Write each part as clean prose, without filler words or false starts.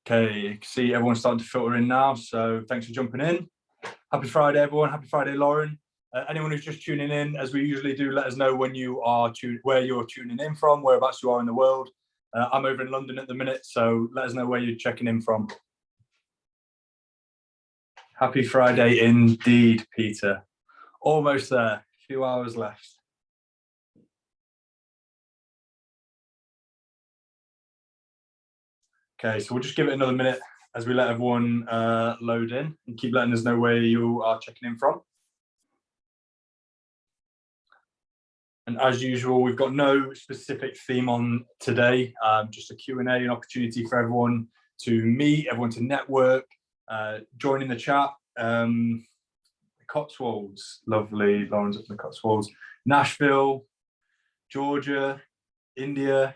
Okay, see everyone's starting to filter in now, so thanks for jumping in. Happy Friday, everyone. Happy Friday, Lauren. Anyone who's just tuning in, as we usually do, let us know when you are where you're tuning in from, whereabouts you are in the world. I'm over in London at the minute, so let us know where you're checking in from. Happy Friday indeed, Peter. Almost there, a few hours left. Okay, so we'll just give it another minute as we let everyone load in, and keep letting us know where you are checking in from. And as usual, we've got no specific theme on today, just a Q&A, an opportunity for everyone to meet, everyone to network, join in the chat. The Cotswolds, lovely, Lauren's up in the Cotswolds. Nashville, Georgia, India,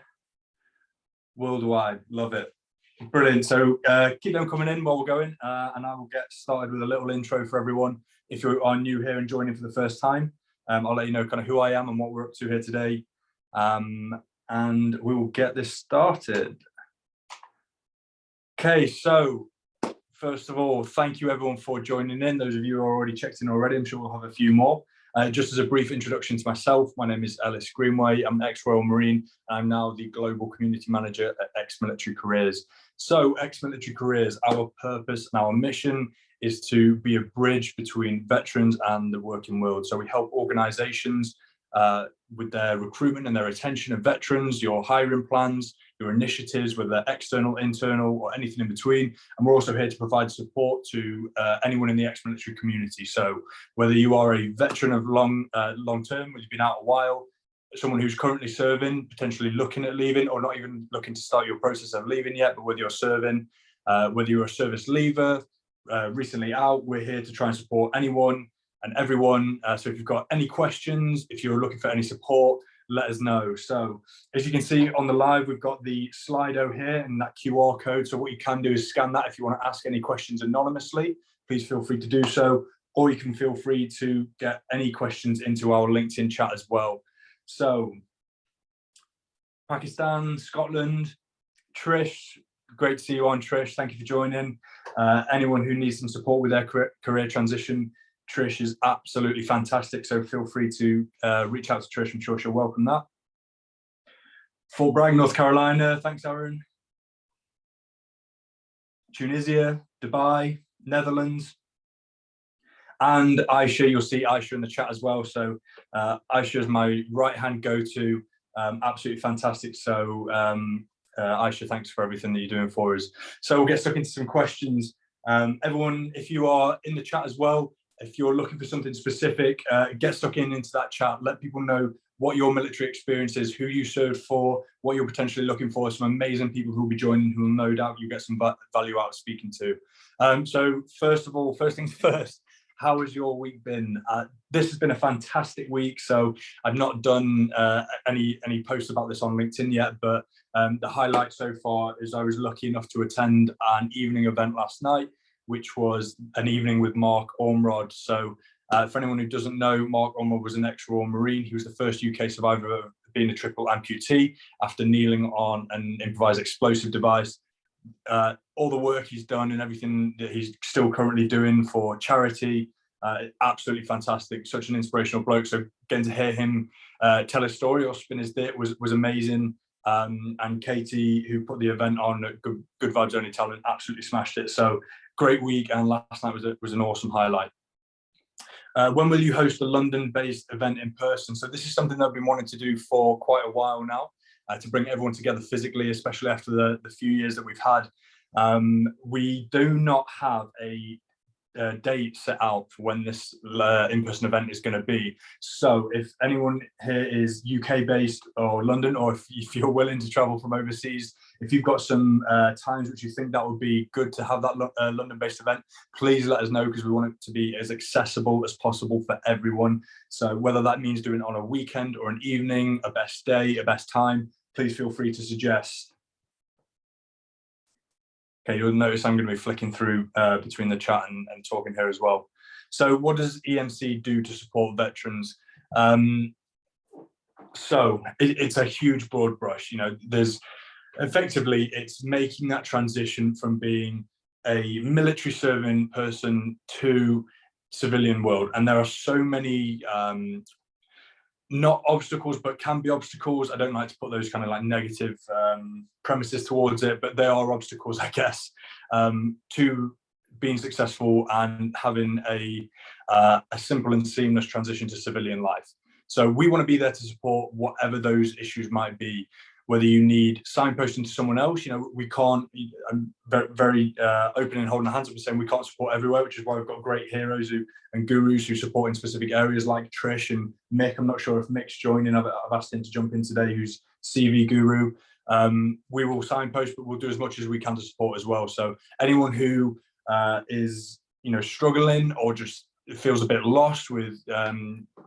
worldwide, love it. Brilliant. So keep them coming in while we're going, and I will get started with a little intro for everyone. If you are new here and joining for the first time, I'll let you know kind of who I am and what we're up to here today, and we will get this started. Okay, so first of all, thank you everyone for joining in. Those of you who are already checked in already, I'm sure we'll have a few more. Just as a brief introduction to myself, my name is Ellis Greenway. I'm an ex-Royal Marine. I'm now the Global Community Manager at Ex-Military Careers. So Ex-Military Careers, our purpose and our mission is to be a bridge between veterans and the working world. So we help organisations with their recruitment and their retention of veterans, your hiring plans, your initiatives, whether they're external, internal, or anything in between. And we're also here to provide support to anyone in the ex-military community. So whether you are a veteran of long term, whether you've been out a while, someone who's currently serving, potentially looking at leaving, or not even looking to start your process of leaving yet, but whether you're serving, whether you're a service leaver, recently out, we're here to try and support anyone and everyone. So if you've got any questions, if you're looking for any support, let us know. So as you can see on the live, we've got the Slido here and that QR code. So what you can do is scan that if you want to ask any questions anonymously. Please feel free to do so, or you can feel free to get any questions into our LinkedIn chat as well. So Pakistan, Scotland, Trish, great to see you on, Trish. Thank you for joining. Anyone who needs some support with their career transition, Trish is absolutely fantastic. So feel free to reach out to Trish. I'm sure she'll welcome that. Fort Bragg, North Carolina. Thanks, Aaron. Tunisia, Dubai, Netherlands. And Aisha, you'll see Aisha in the chat as well. So Aisha is my right-hand go-to. Absolutely fantastic. So Aisha, thanks for everything that you're doing for us. So we'll get stuck into some questions. Everyone, if you are in the chat as well, if you're looking for something specific, get stuck into that chat. Let people know what your military experience is, who you served for, what you're potentially looking for. Some amazing people who will be joining, who will no doubt you get some value out of speaking to. So first of all, first things first, how has your week been? This has been a fantastic week. So I've not done any posts about this on LinkedIn yet, but the highlight so far is I was lucky enough to attend an evening event last night, which was an evening with Mark Ormrod. So for anyone who doesn't know, Mark Ormrod was an ex-Royal Marine. He was the first UK survivor of being a triple amputee after kneeling on an improvised explosive device. All the work he's done and everything that he's still currently doing for charity, absolutely fantastic. Such an inspirational bloke. So getting to hear him tell his story or spin his bit was amazing. And Katie, who put the event on, Good Vibes Only Talent, absolutely smashed it. So great week, and last night was an awesome highlight. When will you host a London-based event in person? So this is something that I've been wanting to do for quite a while now, to bring everyone together physically, especially after the few years that we've had. We do not have a date set out for when this in-person event is going to be. So if anyone here is UK based or London, or if you're willing to travel from overseas, if you've got some times which you think that would be good to have that London-based event, please let us know, because we want it to be as accessible as possible for everyone. So whether that means doing it on a weekend or an evening, a best day, a best time, please feel free to suggest. Okay, you'll notice I'm going to be flicking through between the chat and talking here as well. So what does EMC do to support veterans? So it's a huge broad brush. You know, there's effectively, it's making that transition from being a military serving person to civilian world. And there are so many not obstacles, but can be obstacles. I don't like to put those kind of like negative premises towards it, but they are obstacles, I guess, to being successful and having a simple and seamless transition to civilian life. So we want to be there to support whatever those issues might be. Whether you need signposting to someone else, we can't. I'm very open and holding our hands up and saying we can't support everywhere, which is why we've got great heroes and gurus who support in specific areas like Trish and Mick. I'm not sure if Mick's joining. I've asked him to jump in today, who's CV guru. We will signpost, but we'll do as much as we can to support as well. So anyone who is struggling or just feels a bit lost with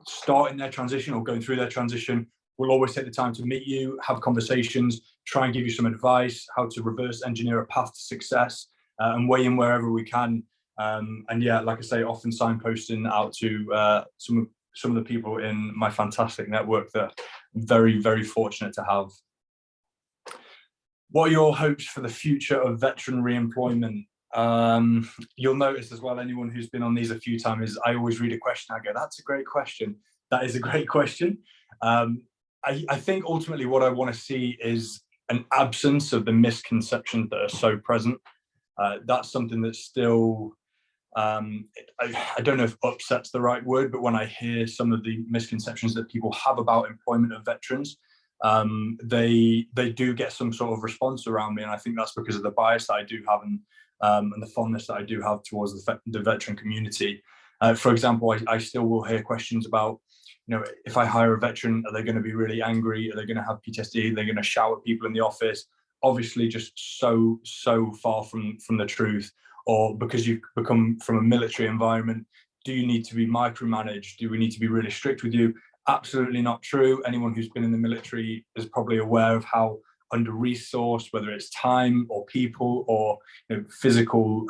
starting their transition or going through their transition, we'll always take the time to meet you, have conversations, try and give you some advice, how to reverse engineer a path to success, and weigh in wherever we can. And yeah, like I say, often signposting out to some of the people in my fantastic network that I'm very, very fortunate to have. What are your hopes for the future of veteran re-employment? You'll notice as well, anyone who's been on these a few times, I always read a question, I go, that's a great question. That is a great question. I think ultimately what I want to see is an absence of the misconceptions that are so present. That's something that's still, I don't know if upset's the right word, but when I hear some of the misconceptions that people have about employment of veterans, they do get some sort of response around me. And I think that's because of the bias that I do have and the fondness that I do have towards the veteran community. For example, I still will hear questions about, if I hire a veteran, are they going to be really angry? Are they going to have PTSD? Are they going to shout at people in the office? Obviously, just so far from the truth. Or because you've become from a military environment, do you need to be micromanaged? Do we need to be really strict with you? Absolutely not true. Anyone who's been in the military is probably aware of how under-resourced, whether it's time or people or physical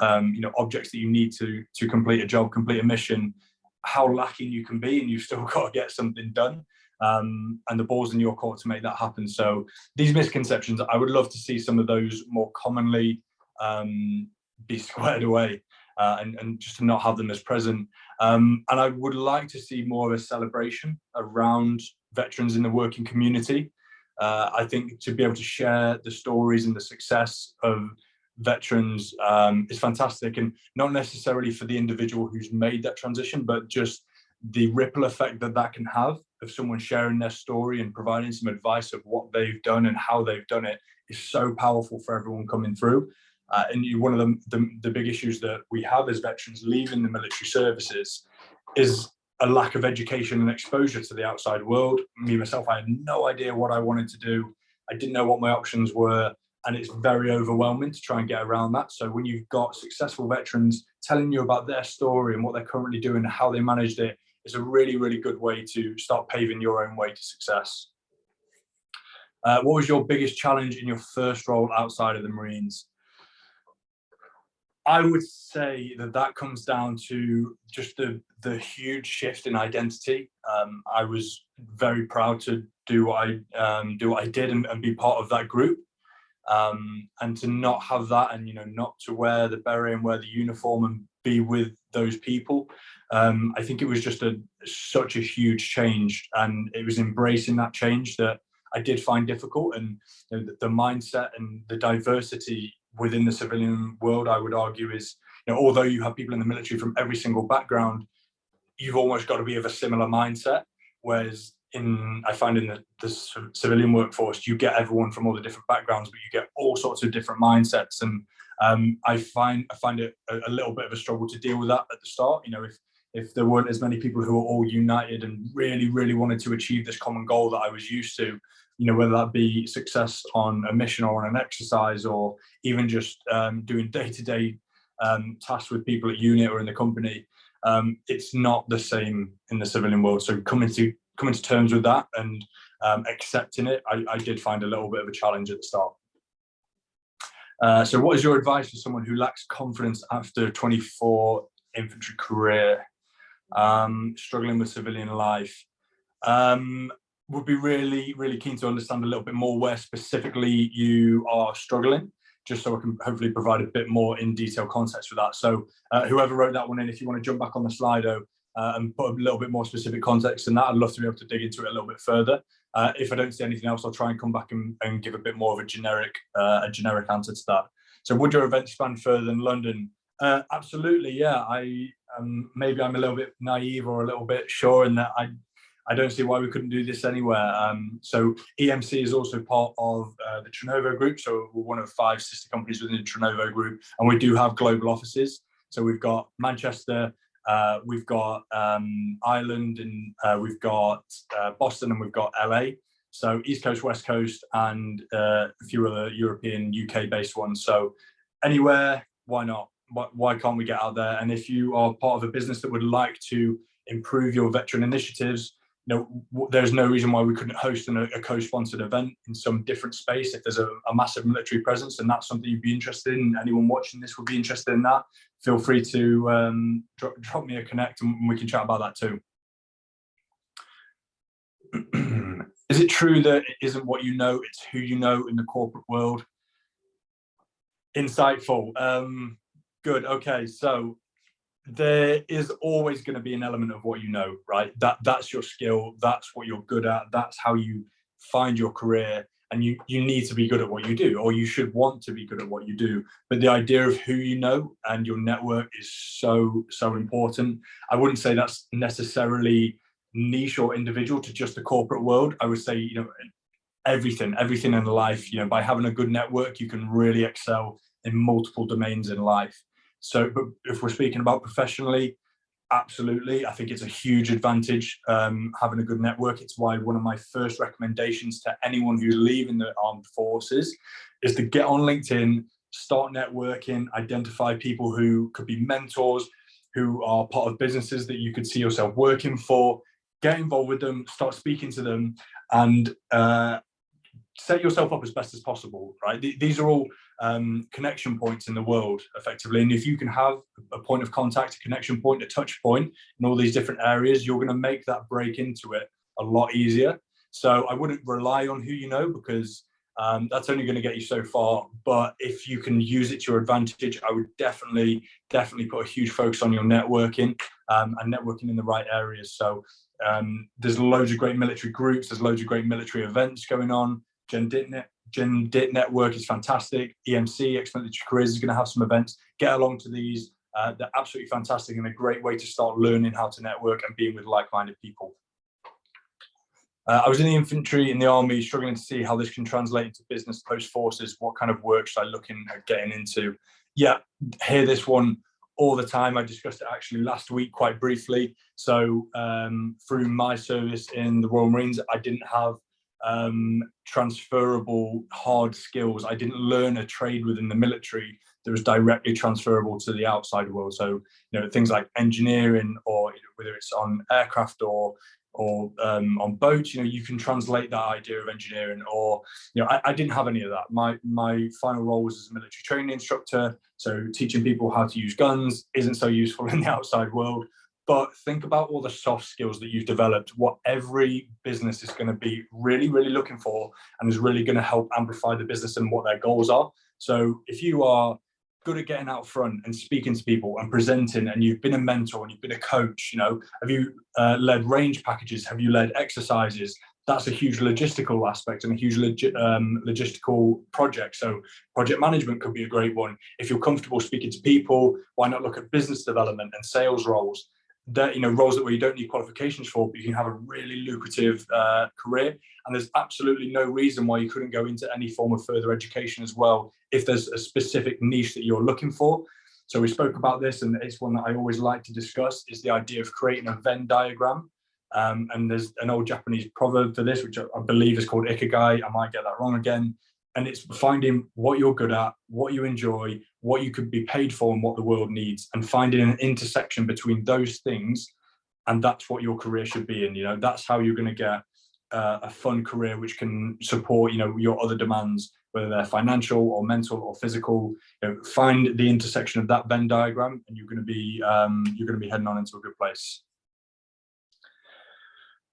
objects that you need to complete a job, complete a mission, how lacking you can be, and you've still got to get something done. And the ball's in your court to make that happen. So these misconceptions, I would love to see some of those more commonly be squared away and just to not have them as present. And I would like to see more of a celebration around veterans in the working community. I think to be able to share the stories and the success of veterans is fantastic, and not necessarily for the individual who's made that transition, but just the ripple effect that can have of someone sharing their story and providing some advice of what they've done and how they've done it is so powerful for everyone coming through. And one of the big issues that we have as veterans leaving the military services is a lack of education and exposure to the outside world. Me, myself, I had no idea what I wanted to do. I didn't know what my options were. And it's very overwhelming to try and get around that. So when you've got successful veterans telling you about their story and what they're currently doing and how they managed it, it's a really, really good way to start paving your own way to success. What was your biggest challenge in your first role outside of the Marines? I would say that comes down to just the huge shift in identity. I was very proud to do what I did and be part of that group. And to not have that, and not to wear the beret and wear the uniform and be with those people, I think it was just such a huge change, and it was embracing that change that I did find difficult. And the mindset and the diversity within the civilian world, I would argue, is although you have people in the military from every single background, you've almost got to be of a similar mindset. Whereas I find in the civilian workforce, you get everyone from all the different backgrounds, but you get all sorts of different mindsets. And I find it a little bit of a struggle to deal with that at the start. If there weren't as many people who were all united and really, really wanted to achieve this common goal that I was used to, whether that be success on a mission or on an exercise, or even just doing day-to-day tasks with people at unit or in the company, it's not the same in the civilian world. So coming to terms with that and accepting it, I did find a little bit of a challenge at the start. So what is your advice for someone who lacks confidence after a 24 infantry career, struggling with civilian life? would be really, really keen to understand a little bit more where specifically you are struggling, just so I can hopefully provide a bit more in detail context for that. So whoever wrote that one in, if you want to jump back on the Slido and put a little bit more specific context in that, I'd love to be able to dig into it a little bit further. If I don't see anything else, I'll try and come back and give a bit more of a generic answer to that. So would your event span further than London? Absolutely, yeah. Maybe I'm a little bit naive or a little bit sure in that I don't see why we couldn't do this anywhere. So EMC is also part of the Trenovo group. So we're one of 5 sister companies within the Trenovo group, and we do have global offices. So we've got Manchester, we've got Ireland, and we've got Boston, and we've got LA. So East Coast, West Coast, and a few other European, UK-based ones. So anywhere, why not? Why can't we get out there? And if you are part of a business that would like to improve your veteran initiatives, there's no reason why we couldn't host a co-sponsored event in some different space. If there's a massive military presence and that's something you'd be interested in, anyone watching this would be interested in that, feel free to drop me a connect and we can chat about that too. Is it true that it isn't what you know, it's who you know in the corporate world? Insightful. Good. Okay. So there is always going to be an element of what you know, right? That's your skill. That's what you're good at. That's how you find your career. And you need to be good at what you do, or you should want to be good at what you do. But the idea of who you know and your network is so important. I wouldn't say that's necessarily niche or individual to just the corporate world. I would say, everything in life, by having a good network, you can really excel in multiple domains in life. So, but if we're speaking about professionally, absolutely, I think it's a huge advantage having a good network. It's why one of my first recommendations to anyone who's leaving the armed forces is to get on LinkedIn, start networking, identify people who could be mentors, who are part of businesses that you could see yourself working for, get involved with them, start speaking to them, and set yourself up as best as possible, right? These are all connection points in the world, effectively. And if you can have a point of contact, a connection point, a touch point in all these different areas, you're going to make that break into it a lot easier. So I wouldn't rely on who you know, because that's only going to get you so far. But if you can use it to your advantage, I would definitely put a huge focus on your networking and networking in the right areas. So there's loads of great military groups, there's loads of great military events going on. Gen DIT Network is fantastic. EMC, Ex-Military Careers, is going to have some events. Get along to these. They're absolutely fantastic and a great way to start learning how to network and being with like-minded people. I was in the infantry in the army, struggling to see how this can translate into business post-forces. What kind of work should I look at getting into? Yeah, hear this one all the time. I discussed it actually last week quite briefly. So through my service in the Royal Marines, I didn't have transferable hard skills. I didn't learn a trade within the military that was directly transferable to the outside world. So, things like engineering, or whether it's on aircraft or on boats, you can translate that idea of engineering. Or, I didn't have any of that. My final role was as a military training instructor. So teaching people how to use guns isn't so useful in the outside world. But think about all the soft skills that you've developed, what every business is going to be really, really looking for, and is really going to help amplify the business and what their goals are. So if you are good at getting out front and speaking to people and presenting, and you've been a mentor and you've been a coach, have you led range packages? Have you led exercises? That's a huge logistical aspect and a huge logistical project. So project management could be a great one. If you're comfortable speaking to people, why not look at business development and sales roles? That roles where you don't need qualifications for, but you can have a really lucrative career. And there's absolutely no reason why you couldn't go into any form of further education as well, if there's a specific niche that you're looking for. So we spoke about this, and it's one that I always like to discuss, is the idea of creating a Venn diagram. And there's an old Japanese proverb for this, which I believe is called ikigai. I might get that wrong again. And it's finding what you're good at, what you enjoy, what you could be paid for, and what the world needs, and finding an intersection between those things. And that's what your career should be in. That's how you're going to get a fun career which can support, your other demands, whether they're financial or mental or physical. Find the intersection of that Venn diagram, and you're going to be heading on into a good place.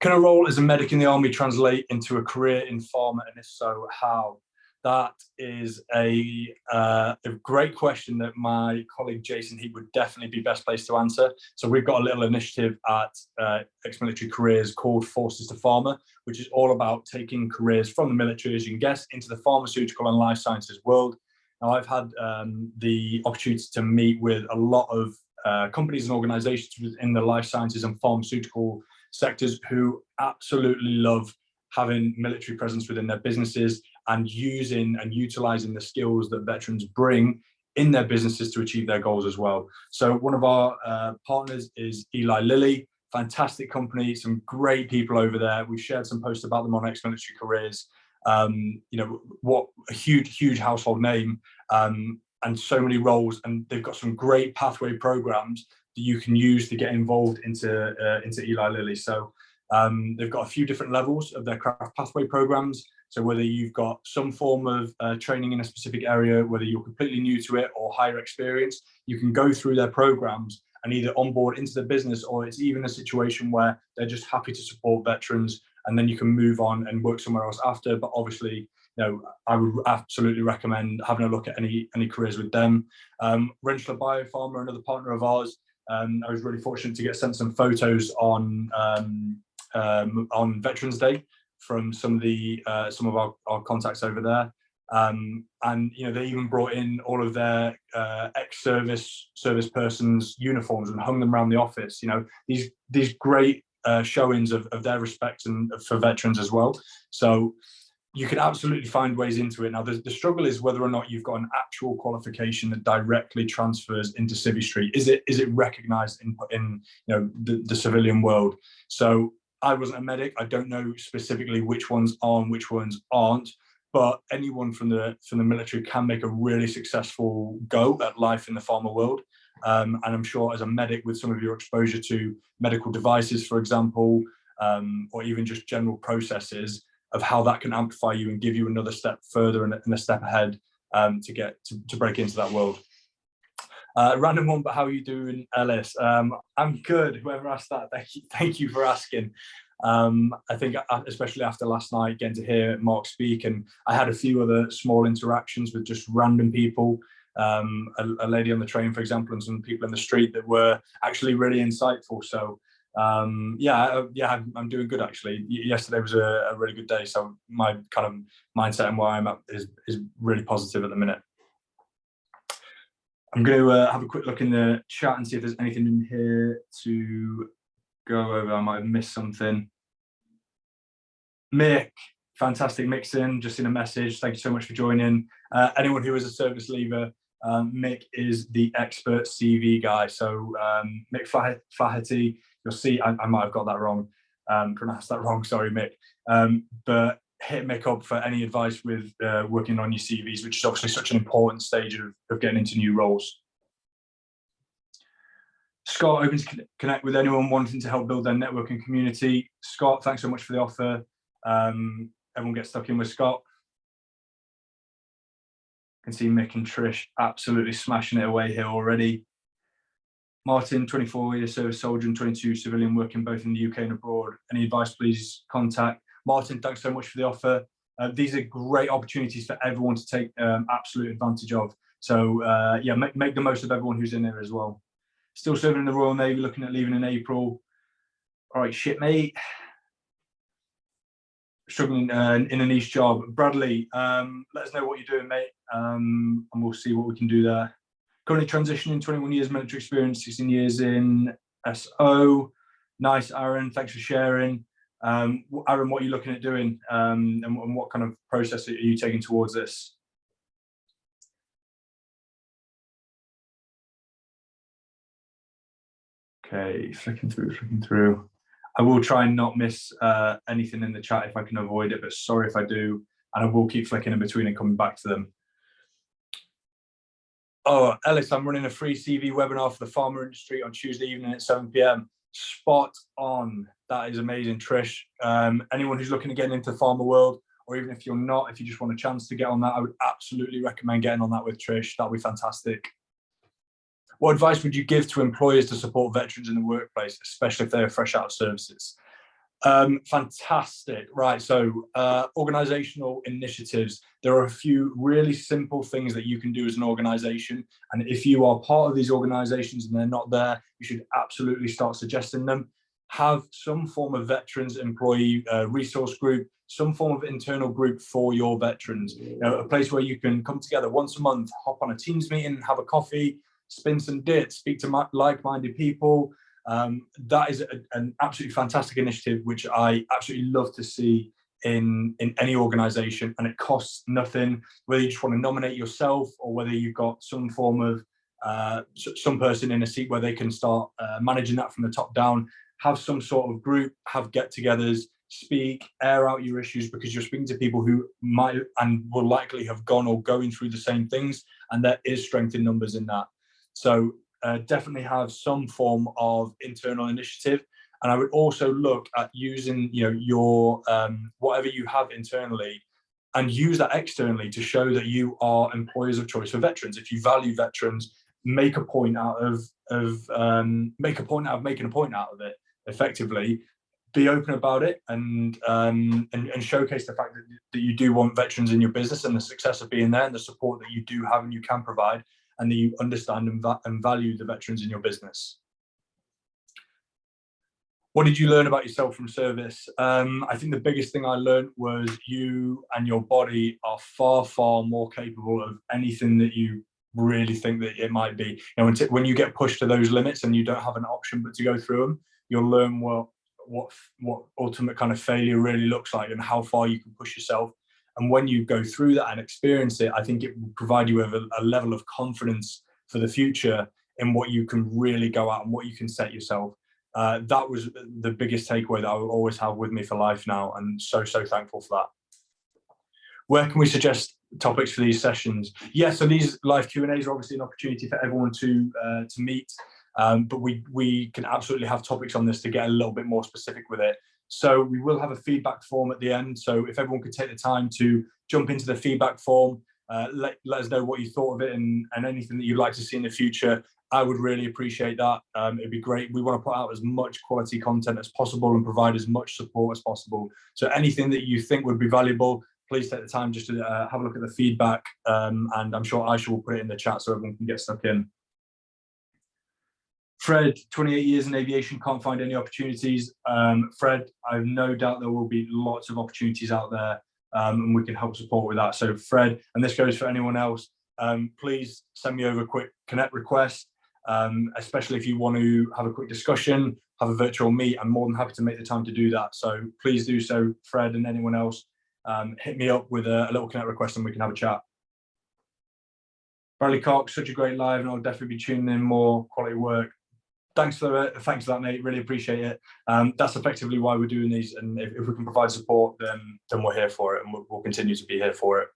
Can a role as a medic in the army translate into a career in pharma, and if so, how? That is a great question that my colleague Jason Heat would definitely be best placed to answer. So we've got a little initiative at Ex-Military Careers called Forces to Pharma, which is all about taking careers from the military, as you can guess, into the pharmaceutical and life sciences world. Now, I've had the opportunity to meet with a lot of companies and organizations within the life sciences and pharmaceutical sectors who absolutely love having military presence within their businesses and using and utilizing the skills that veterans bring in their businesses to achieve their goals as well. So one of our partners is Eli Lilly, fantastic company, some great people over there. We've shared some posts about them on Ex-Military Careers. What a huge household name, and so many roles, and they've got some great pathway programs that you can use to get involved into Eli Lilly. So they've got a few different levels of their craft pathway programs. So whether you've got some form of training in a specific area, whether you're completely new to it or higher experience, you can go through their programs and either onboard into the business, or it's even a situation where they're just happy to support veterans, and then you can move on and work somewhere else after. But obviously, I would absolutely recommend having a look at any careers with them. Rentschler Biopharma, another partner of ours. I was really fortunate to get sent some photos on Veterans Day from some of our contacts over there, and they even brought in all of their service persons' uniforms and hung them around the office. These great showings of their respect and for veterans as well. So you can absolutely find ways into it. Now, the struggle is whether or not you've got an actual qualification that directly transfers into civistry. Is it recognised in the civilian world? So I wasn't a medic. I don't know specifically which ones are and which ones aren't. But anyone from the military can make a really successful go at life in the pharma world. And I'm sure as a medic, with some of your exposure to medical devices, for example, or even just general processes, of how that can amplify you and give you another step further and a step ahead to break into that world. Random one, but how are you doing, Ellis? I'm good. Whoever asked that, thank you for asking. I think especially after last night, getting to hear Mark speak, and I had a few other small interactions with just random people, a lady on the train, for example, and some people in the street that were actually really insightful. So I'm doing good, actually. Yesterday was a really good day, so my kind of mindset and where I'm at is really positive at the minute. I'm going to have a quick look in the chat and see if there's anything in here to go over. I might have missed something. Mick, fantastic mixing, just in a message. Thank you so much for joining. Anyone who is a service leaver, Mick is the expert CV guy. So Mick Flaherty, you'll see, I might have got that wrong, pronounced that wrong, sorry, Mick. But hit Mick up for any advice with working on your CVs, which is obviously such an important stage of getting into new roles. Scott, open to connect with anyone wanting to help build their network and community. Scott, thanks so much for the offer. Everyone get stuck in with Scott. I can see Mick and Trish absolutely smashing it away here already. Martin, 24-year service soldier and 22 civilian, working both in the UK and abroad. Any advice, please contact. Martin, thanks so much for the offer. These are great opportunities for everyone to take absolute advantage of. So make the most of everyone who's in there as well. Still serving in the Royal Navy, looking at leaving in April. All right, shipmate. Struggling in a niche job. Bradley, let us know what you're doing, mate, and we'll see what we can do there. Currently transitioning, 21 years military experience, 16 years in SO. Nice, Aaron, thanks for sharing. Aaron, what are you looking at doing, and what kind of process are you taking towards this? Okay, flicking through. I will try and not miss anything in the chat if I can avoid it, but sorry if I do, and I will keep flicking in between and coming back to them. Oh, Ellis, I'm running a free CV webinar for the pharma industry on Tuesday evening at 7 p.m. Spot on. That is amazing, Trish. Anyone who's looking to get into the pharma world, or even if you're not, if you just want a chance to get on that, I would absolutely recommend getting on that with Trish. That'd be fantastic. What advice would you give to employers to support veterans in the workplace, especially if they're fresh out of services? Fantastic. Right. So organizational initiatives. There are a few really simple things that you can do as an organization. And if you are part of these organizations and they're not there, you should absolutely start suggesting them. Have some form of veterans employee resource group, some form of internal group for your veterans. A place where you can come together once a month, hop on a Teams meeting, have a coffee, spin some dits, speak to like-minded people. That is an absolutely fantastic initiative, which I absolutely love to see in any organization, and it costs nothing, whether you just want to nominate yourself or whether you've got some form of some person in a seat where they can start managing that from the top down. Have some sort of group, have get-togethers, speak, air out your issues, because you're speaking to people who might and will likely have gone or going through the same things, and there is strength in numbers in that. So definitely have some form of internal initiative. And I would also look at using, your whatever you have internally, and use that externally to show that you are employers of choice for veterans. If you value veterans, make a point out of making a point out of it. Effectively, be open about it, and showcase the fact that you do want veterans in your business, and the success of being there, and the support that you do have and you can provide, and that you understand and value the veterans in your business. What did you learn about yourself from service? I think the biggest thing I learned was you and your body are far, far more capable of anything that you really think that it might be. When you get pushed to those limits and you don't have an option but to go through them, you'll learn what ultimate kind of failure really looks like, and how far you can push yourself. And when you go through that and experience it, I think it will provide you with a level of confidence for the future in what you can really go out and what you can set yourself. That was the biggest takeaway that I will always have with me for life now, and so thankful for that. Where can we suggest topics for these sessions? Yeah, so these live Q&As are obviously an opportunity for everyone to meet, but we can absolutely have topics on this to get a little bit more specific with it. So we will have a feedback form at the end. So if everyone could take the time to jump into the feedback form, let us know what you thought of it, and anything that you'd like to see in the future. I would really appreciate that. It'd be great. We want to put out as much quality content as possible and provide as much support as possible. So anything that you think would be valuable, please take the time just to have a look at the feedback. And I'm sure Aisha will put it in the chat so everyone can get stuck in. Fred, 28 years in aviation, can't find any opportunities. Fred, I have no doubt there will be lots of opportunities out there, and we can help support with that. So Fred, and this goes for anyone else, please send me over a quick connect request, especially if you want to have a quick discussion, have a virtual meet. I'm more than happy to make the time to do that. So please do so, Fred, and anyone else. Hit me up with a little connect request and we can have a chat. Bradley Cox, such a great live, and I'll definitely be tuning in more quality work. Thanks for that, mate. Really appreciate it. That's effectively why we're doing these, and if we can provide support, then we're here for it, and we'll continue to be here for it.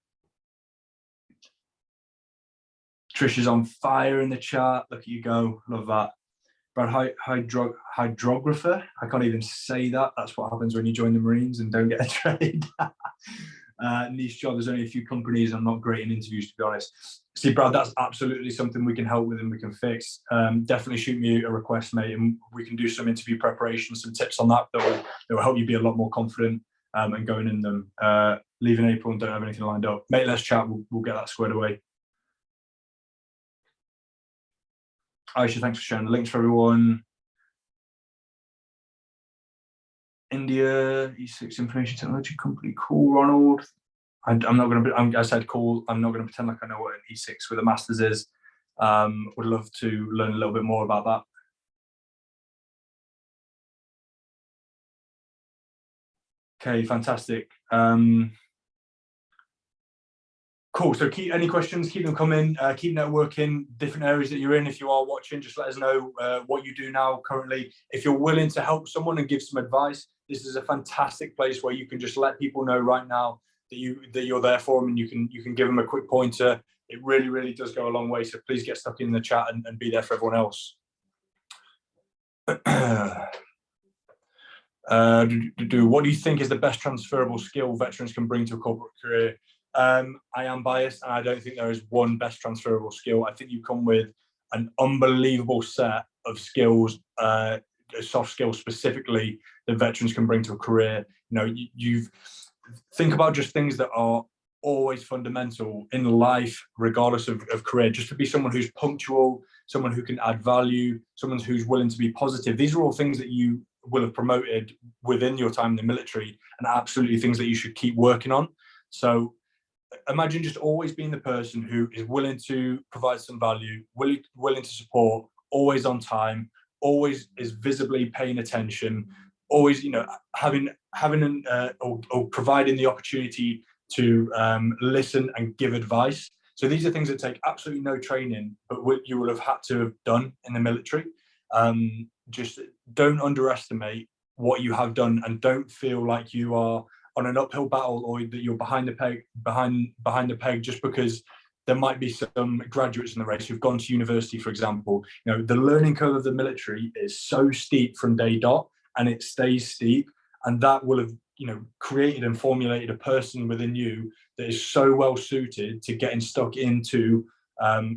Trish is on fire in the chat. Look at you go. Love that. Brad, hydrographer. I can't even say that. That's what happens when you join the Marines and don't get a trade. Niche job. There's only a few companies. I'm not great in interviews, to be honest. See, Brad, that's absolutely something we can help with and we can fix. Definitely shoot me a request, mate, and we can do some interview preparation, some tips on that that will help you be a lot more confident and going in them. Leave in April and don't have anything lined up. Mate, let's chat. We'll get that squared away. Aisha, thanks for sharing the links for everyone. India, E6 Information Technology Company. Cool, Ronald. I'm not going to, I said cool. I'm not going to pretend like I know what an E6 with a master's is. Would love to learn a little bit more about that. Okay, fantastic. Cool. So any questions, keep them coming. Keep networking, different areas that you're in. If you are watching, just let us know what you do now currently. If you're willing to help someone and give some advice, this is a fantastic place where you can just let people know right now that you're there for them, and you can give them a quick pointer. It really, really does go a long way. So please get stuck in the chat and be there for everyone else. What do you think is the best transferable skill veterans can bring to a corporate career? I am biased, and I don't think there is one best transferable skill. I think you come with an unbelievable set of skills soft skills specifically that veterans can bring to a career. You've think about just things that are always fundamental in life, regardless of career. Just to be someone who's punctual, someone who can add value, someone who's willing to be positive. These are all things that you will have promoted within your time in the military, and absolutely things that you should keep working on. So imagine just always being the person who is willing to provide some value, willing to support, always on time, always is visibly paying attention, always, having or providing the opportunity to listen and give advice. So these are things that take absolutely no training, but what you will have had to have done in the military. Just don't underestimate what you have done, and don't feel like you are on an uphill battle, or that you're behind the peg just because there might be some graduates in the race who've gone to university, for example. The learning curve of the military is so steep from day dot, and it stays steep, and that will have created and formulated a person within you that is so well suited to getting stuck into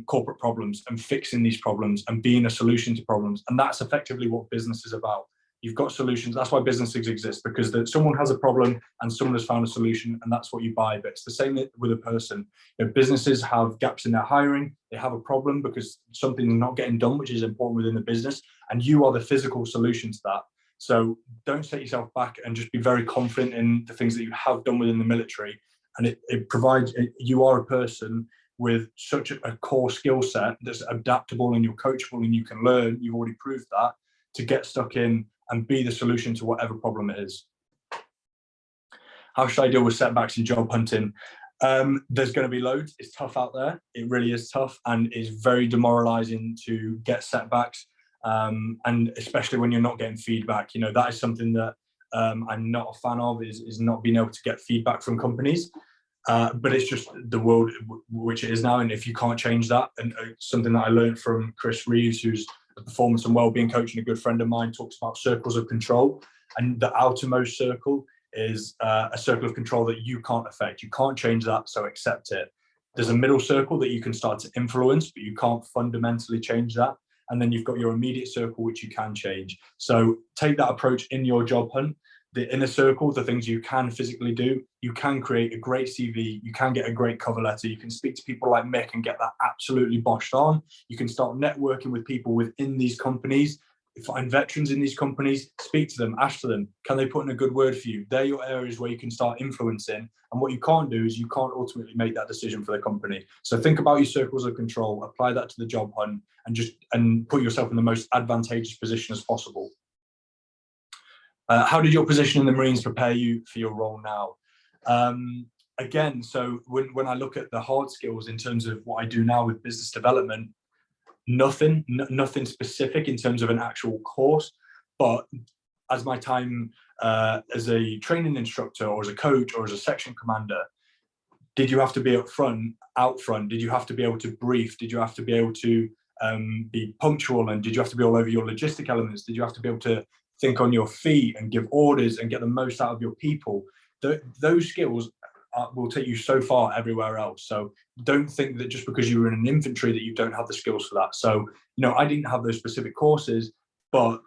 corporate problems and fixing these problems and being a solution to problems. And that's effectively what business is about. You've got solutions. That's why businesses exist, because someone has a problem and someone has found a solution, and that's what you buy. But it's the same with a person. Businesses have gaps in their hiring. They have a problem because something's not getting done, which is important within the business, and you are the physical solution to that. So don't set yourself back, and just be very confident in the things that you have done within the military. And it provides, you are a person with such a core skill set that's adaptable, and you're coachable, and you can learn. You've already proved that, to get stuck in and be the solution to whatever problem it is. How should I deal with setbacks in job hunting? There's going to be loads. It's tough out there. It really is tough, and it's very demoralizing to get setbacks. And especially when you're not getting feedback. That is something that I'm not a fan of, is not being able to get feedback from companies. But it's just the world which it is now, and if you can't change that, and something that I learned from Chris Reeves, who's a performance and wellbeing coach and a good friend of mine, talks about circles of control, and the outermost circle is a circle of control that you can't affect. You can't change that, so accept it. There's a middle circle that you can start to influence, but you can't fundamentally change that. And then you've got your immediate circle, which you can change. So take that approach in your job hunt. The inner circle, the things you can physically do, you can create a great CV, you can get a great cover letter, you can speak to people like Mick and get that absolutely boshed on. You can start networking with people within these companies, find veterans in these companies, speak to them, ask them, can they put in a good word for you? They're your areas where you can start influencing. And what you can't do is you can't ultimately make that decision for the company. So think about your circles of control, apply that to the job hunt, and put yourself in the most advantageous position as possible. How did your position in the Marines prepare you for your role now? Again, so when I look at the hard skills in terms of what I do now with business development, nothing specific in terms of an actual course, but as my time as a training instructor, or as a coach, or as a section commander, did you have to be out front? Did you have to be able to brief? Did you have to be able to be punctual? And did you have to be all over your logistic elements? Did you have to be able to think on your feet and give orders and get the most out of your people? Those skills will take you so far everywhere else. So don't think that just because you were in an infantry that you don't have the skills for that. So, I didn't have those specific courses, but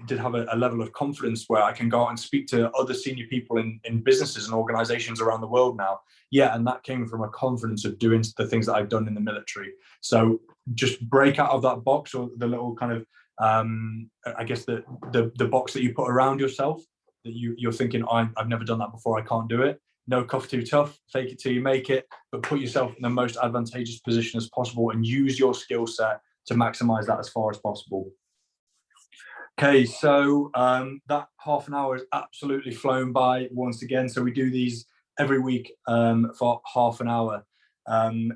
did have a level of confidence where I can go out and speak to other senior people in businesses and organizations around the world now. Yeah, and that came from a confidence of doing the things that I've done in the military. So just break out of that box, or the little kind of I guess the box that you put around yourself, that you're thinking, I've never done that before, I can't do it. No, cough too tough, fake it till you make it, but put yourself in the most advantageous position as possible and use your skill set to maximize that as far as possible. Okay, so that half an hour has absolutely flown by once again. So we do these every week for half an hour.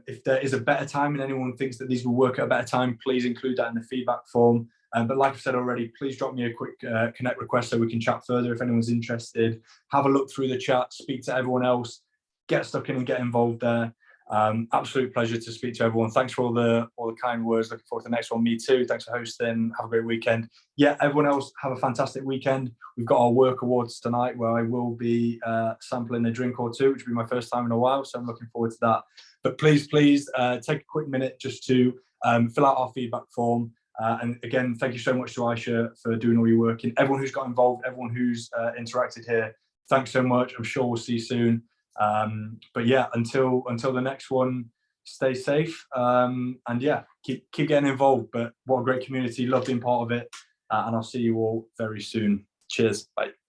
If there is a better time and anyone thinks that these will work at a better time, please include that in the feedback form. But like I've said already, please drop me a quick connect request so we can chat further if anyone's interested. Have a look through the chat, speak to everyone else, get stuck in and get involved there. Absolute pleasure to speak to everyone. Thanks for all the kind words. Looking forward to the next one. Me too. Thanks for hosting. Have a great weekend. Yeah, everyone else, have a fantastic weekend. We've got our work awards tonight, where I will be sampling a drink or two, which will be my first time in a while. So I'm looking forward to that. But please take a quick minute just to fill out our feedback form. And again, thank you so much to Aisha for doing all your work, and everyone who's got involved, everyone who's interacted here. Thanks so much. I'm sure we'll see you soon. But yeah, until the next one, stay safe. And yeah, keep getting involved. But what a great community. Love being part of it. And I'll see you all very soon. Cheers. Bye.